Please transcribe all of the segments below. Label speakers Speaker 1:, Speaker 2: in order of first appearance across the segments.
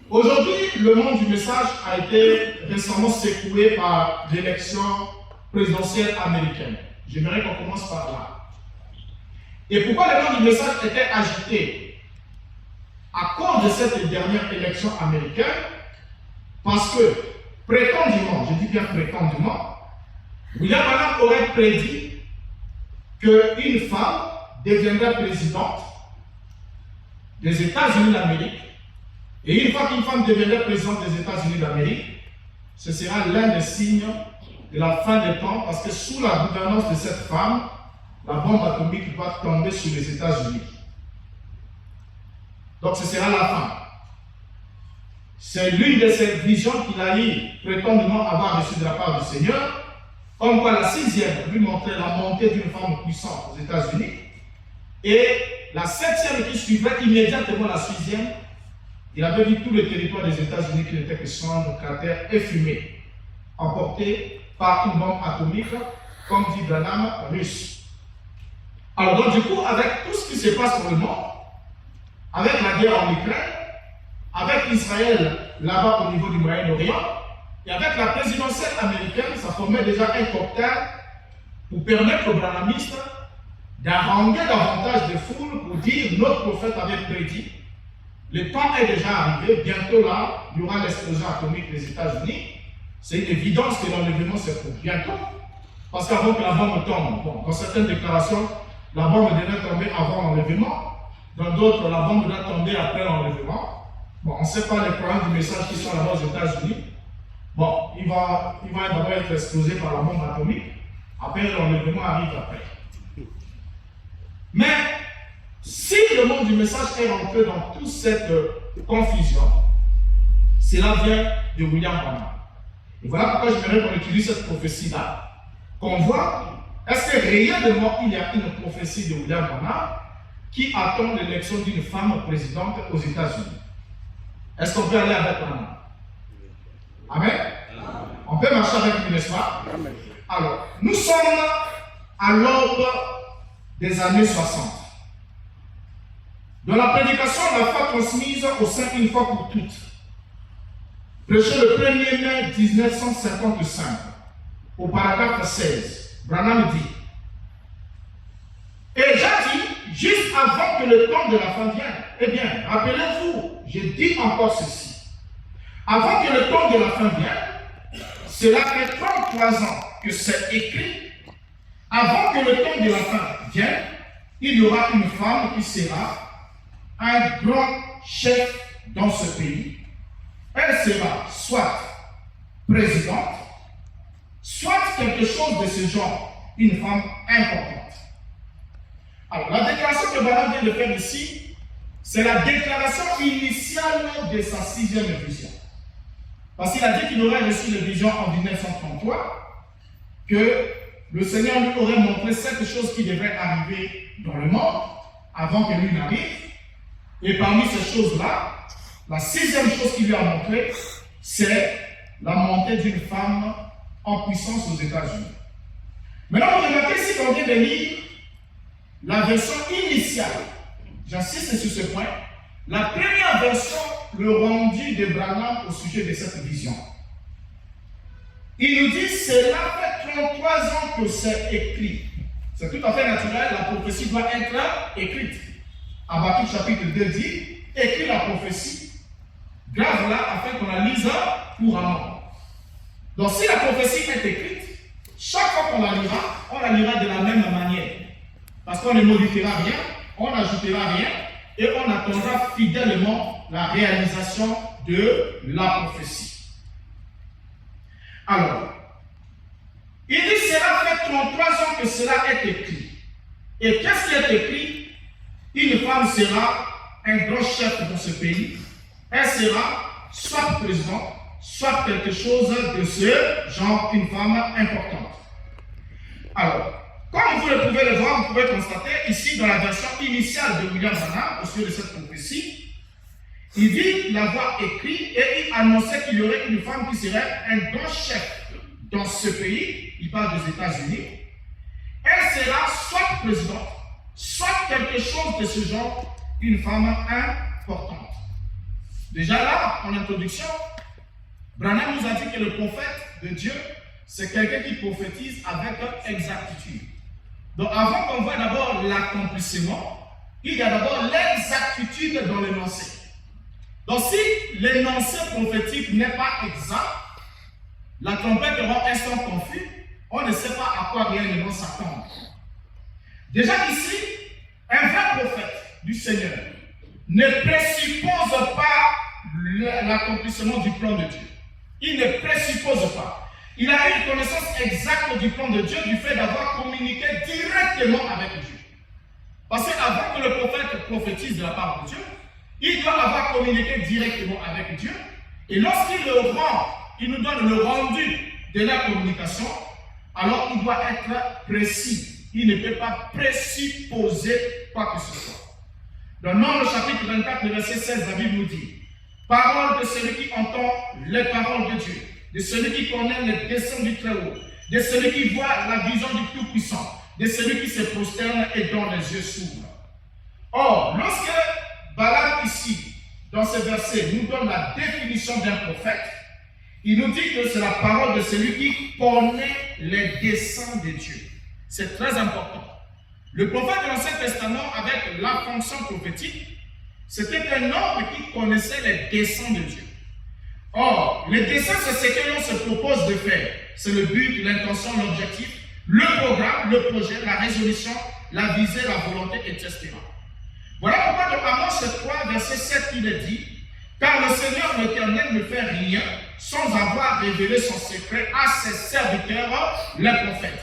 Speaker 1: Aujourd'hui, le monde du message a été récemment secoué par l'élection présidentielle américaine. J'aimerais qu'on commence par là. Et pourquoi le monde du message était agité? À cause de cette dernière élection américaine, parce que prétendument, je dis bien prétendument, William Branham aurait prédit qu'une femme deviendrait présidente des États-Unis d'Amérique. Et une fois qu'une femme deviendrait présidente des États-Unis d'Amérique, ce sera l'un des signes de la fin des temps, parce que sous la gouvernance de cette femme, la bombe atomique va tomber sur les États-Unis. Donc ce sera la fin. C'est l'une de ces visions qu'il a eu, prétendument avoir reçu de la part du Seigneur, comme quoi la sixième lui montrait la montée d'une femme puissante aux États-Unis, et la septième qui suivrait immédiatement la sixième, il avait vu tout le territoire des États-Unis qui n'était que cendres, cratères et fumée, emporté par une bombe atomique, comme dit Branham, russe. Alors donc du coup, avec tout ce qui se passe dans le monde, avec la guerre en Ukraine, avec Israël là-bas au niveau du Moyen-Orient, et avec la présidentielle américaine, ça formait déjà un cocktail pour permettre aux branhamistes d'haranguer davantage de foules pour dire notre prophète avait prédit. Le temps est déjà arrivé, bientôt là, il y aura l'explosion atomique des États-Unis. C'est une évidence que l'enlèvement c'est pour bientôt. Parce qu'avant que la bombe tombe, bon, dans certaines déclarations, la bombe devrait tomber avant l'enlèvement. Dans d'autres, la bombe doit tomber après l'enlèvement. Bon, on ne sait pas les problèmes du message qui sont là-bas aux États-Unis. Bon, il va d'abord être explosé par la bombe atomique. Après, l'enlèvement arrive après. Mais, si le monde du message est rentré dans toute cette confusion, cela vient de William Branham. Et voilà pourquoi j'aimerais qu'on utilise cette prophétie-là. Qu'on voit, est-ce que réellement il y a une prophétie de William Branham qui attend l'élection d'une femme présidente aux États-Unis? Est-ce qu'on peut aller avec Branham? Amen. On peut marcher avec lui, n'est-ce pas? Alors, nous sommes à l'aube des années 60. Dans la prédication de la foi transmise aux saints une fois pour toutes, prêché le 1er mai 1955, au paragraphe 16, Branham dit: et j'ai dit, juste avant que le temps de la fin vienne, eh bien, rappelez-vous, j'ai dit encore ceci. Avant que le temps de la fin vienne, cela fait 33 ans que c'est écrit. Avant que le temps de la fin vienne, il y aura une femme qui sera un grand chef dans ce pays. Elle sera soit présidente, soit quelque chose de ce genre, une femme importante. Alors, la déclaration que Branham vient de faire ici, c'est la déclaration initiale de sa sixième vision. Parce qu'il a dit qu'il aurait reçu la vision en 1933, que le Seigneur lui aurait montré 7 choses qui devraient arriver dans le monde avant que lui n'arrive. Et parmi ces choses-là, la sixième chose qu'il lui a montrée, c'est la montée d'une femme en puissance aux États-Unis. Maintenant, vous remarquez si on vient de lire la version initiale, j'insiste sur ce point, la première version, le rendu de Branham au sujet de cette vision. Il nous dit, cela fait 33 ans que c'est écrit. C'est tout à fait naturel, la prophétie doit être écrite. Habakkuk chapitre 2 dit, écris la prophétie, grave-la afin qu'on la lise couramment. Donc si la prophétie est écrite, chaque fois qu'on la lira de la même manière. Parce qu'on ne modifiera rien, on n'ajoutera rien, et on attendra fidèlement la réalisation de la prophétie. Alors, il dit, cela fait 33 ans que cela est écrit. Et qu'est-ce qui est écrit? Une femme sera un grand chef dans ce pays. Elle sera soit présidente, soit quelque chose de ce genre, une femme importante. Alors, comme vous le pouvez le voir, vous pouvez constater ici dans la version initiale de William Branham au sujet de cette prophétie, il dit l'avoir écrit et il annonçait qu'il y aurait une femme qui serait un grand chef dans ce pays. Il parle des États-Unis. Elle sera soit présidente, soit quelque chose de ce genre, une femme importante. Déjà là, en introduction, Branham nous a dit que le prophète de Dieu, c'est quelqu'un qui prophétise avec exactitude. Donc avant qu'on voit d'abord l'accomplissement, il y a d'abord l'exactitude dans l'énoncé. Donc si l'énoncé prophétique n'est pas exact, la trompette aura un son confus, on ne sait pas à quoi réellement s'attendre. Déjà ici, un vrai prophète du Seigneur ne présuppose pas l'accomplissement du plan de Dieu. Il ne présuppose pas. Il a une connaissance exacte du plan de Dieu du fait d'avoir communiqué directement avec Dieu. Parce qu'avant que le prophète prophétise de la part de Dieu, il doit avoir communiqué directement avec Dieu. Et lorsqu'il le rend, il nous donne le rendu de la communication, alors il doit être précis. Il ne peut pas présupposer quoi que ce soit. Dans Nombre chapitre 24, le verset 16, la Bible nous dit: parole de celui qui entend les paroles de Dieu, de celui qui connaît les desseins du Très-Haut, de celui qui voit la vision du Tout-Puissant, de celui qui se prosterne et dont les yeux s'ouvrent. Or, lorsque Balaam ici, dans ce verset, nous donne la définition d'un prophète, il nous dit que c'est la parole de celui qui connaît les desseins de Dieu. C'est très important. Le prophète de l'Ancien Testament, avec la fonction prophétique, c'était un homme qui connaissait les desseins de Dieu. Or, les desseins, c'est ce que l'on se propose de faire. C'est le but, l'intention, l'objectif, le programme, le projet, la résolution, la visée, la volonté, etc. Voilà pourquoi dans Amos 3, verset 7, il est dit: car le Seigneur l'Éternel ne fait rien sans avoir révélé son secret à ses serviteurs, les prophètes.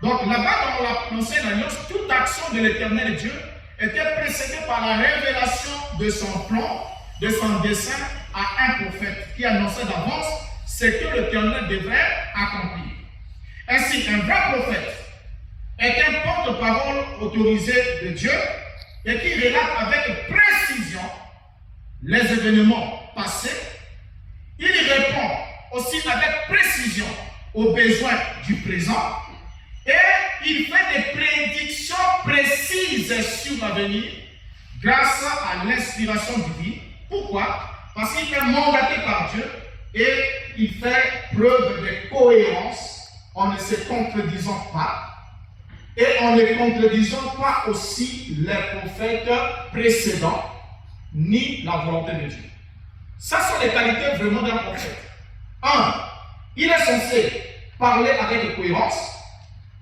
Speaker 1: Donc là-bas, dans l'Ancienne Alliance, toute action de l'Éternel Dieu était précédée par la révélation de son plan, de son dessein à un prophète qui annonçait d'avance ce que l'Éternel devrait accomplir. Ainsi, un vrai prophète est un porte-parole autorisé de Dieu et qui relate avec précision les événements passés. Il répond aussi avec précision aux besoins du présent et il fait des prédictions précises sur l'avenir grâce à l'inspiration divine. Pourquoi? Parce qu'il est mandaté par Dieu et il fait preuve de cohérence en ne se contredisant pas et en ne contredisant pas aussi les prophètes précédents ni la volonté de Dieu. Ça sont les qualités vraiment d'un prophète. 1. Il est censé parler avec cohérence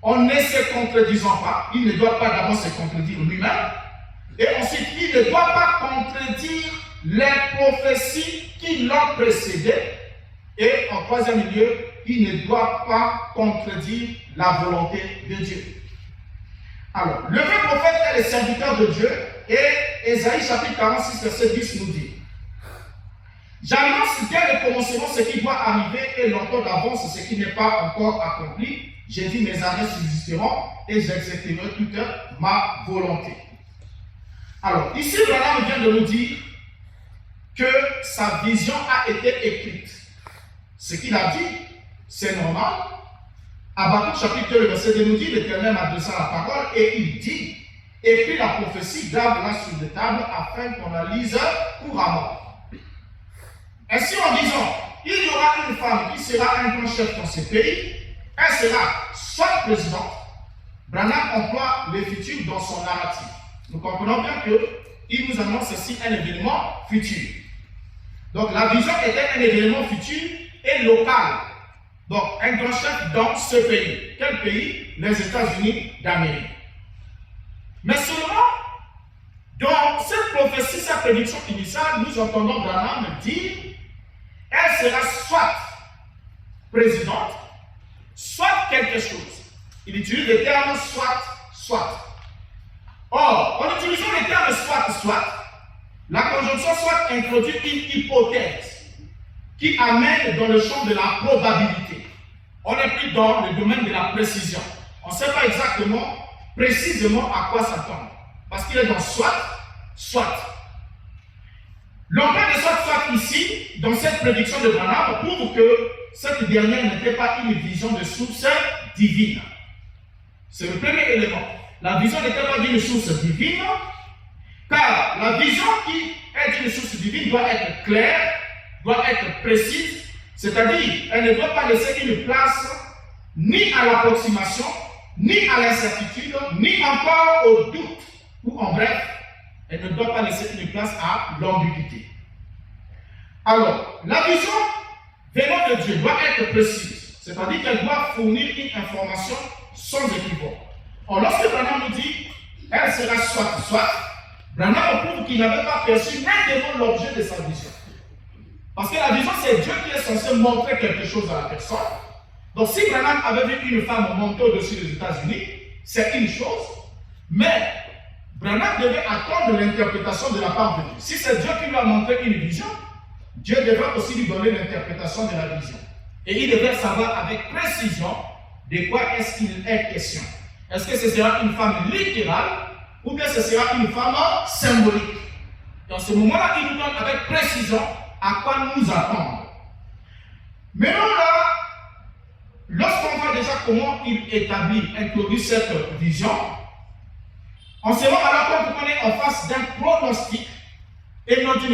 Speaker 1: en ne se contredisant pas. Il ne doit pas d'abord se contredire lui-même. Et ensuite, il ne doit pas contredire les prophéties qui l'ont précédé. Et en troisième lieu, il ne doit pas contredire la volonté de Dieu. Alors, le vrai prophète est le serviteur de Dieu. Et Ésaïe chapitre 46, verset 10 nous dit: j'annonce dès le commencement ce qui doit arriver et longtemps d'avance ce qui n'est pas encore accompli. J'ai dit mes arrêts subsisteront et j'exécuterai toute ma volonté. Alors, ici, Branham vient de nous dire que sa vision a été écrite. Ce qu'il a dit, c'est normal. Habakkuk chapitre 2, verset 2 nous dit: l'Éternel m'adressa la parole et il dit: écris la prophétie, garde-la sur des tables afin qu'on la lise couramment. Ainsi, en disant, il y aura une femme qui sera un grand chef dans ce pays, elle sera soit présidente. Branham emploie le futur dans son narratif. Nous comprenons bien qu'il nous annonce ici un événement futur. Donc la vision était un événement futur et local. Donc un grand chef dans ce pays. Quel pays? Les États-Unis d'Amérique. Mais seulement, dans cette prophétie, cette prédiction initiale, nous entendons Branham dire: elle sera soit présidente, soit quelque chose. Il utilise le terme soit. Or, en utilisant le terme soit, la conjonction soit introduit une hypothèse qui amène dans le champ de la probabilité. On n'est plus dans le domaine de la précision. On ne sait pas exactement, précisément à quoi s'attendre. Parce qu'il est dans soit. L'emploi de soit ici, dans cette prédiction de Branham, prouve que cette dernière n'était pas une vision de source divine. C'est le premier élément. La vision n'était pas d'une source divine, Car la vision qui est une source divine doit être claire, doit être précise, c'est-à-dire elle ne doit pas laisser une place ni à l'approximation, ni à l'incertitude, ni encore au doute, ou en bref, elle ne doit pas laisser une place à l'ambiguïté. Alors, la vision venant de Dieu doit être précise, c'est-à-dire qu'elle doit fournir une information sans équivoque. Or, lorsque Branham nous dit, elle sera soit, Branham prouve qu'il n'avait pas perçu nettement l'objet de sa vision. Parce que la vision, c'est Dieu qui est censé montrer quelque chose à la personne. Donc, si Branham avait vu une femme monter au-dessus des États-Unis, c'est une chose, mais Branham devait attendre l'interprétation de la part de Dieu. Si c'est Dieu qui lui a montré une vision, Dieu devrait aussi lui donner l'interprétation de la vision. Et il devrait savoir avec précision de quoi est-ce qu'il est question. Est-ce que ce sera une femme littérale ou bien ce sera une femme symbolique? Dans ce moment-là, il nous donne avec précision à quoi nous attendre. Maintenant là, lorsqu'on voit déjà comment il établit, introduit cette vision, on se rend alors compte qu'on est en face d'un pronostic et non d'une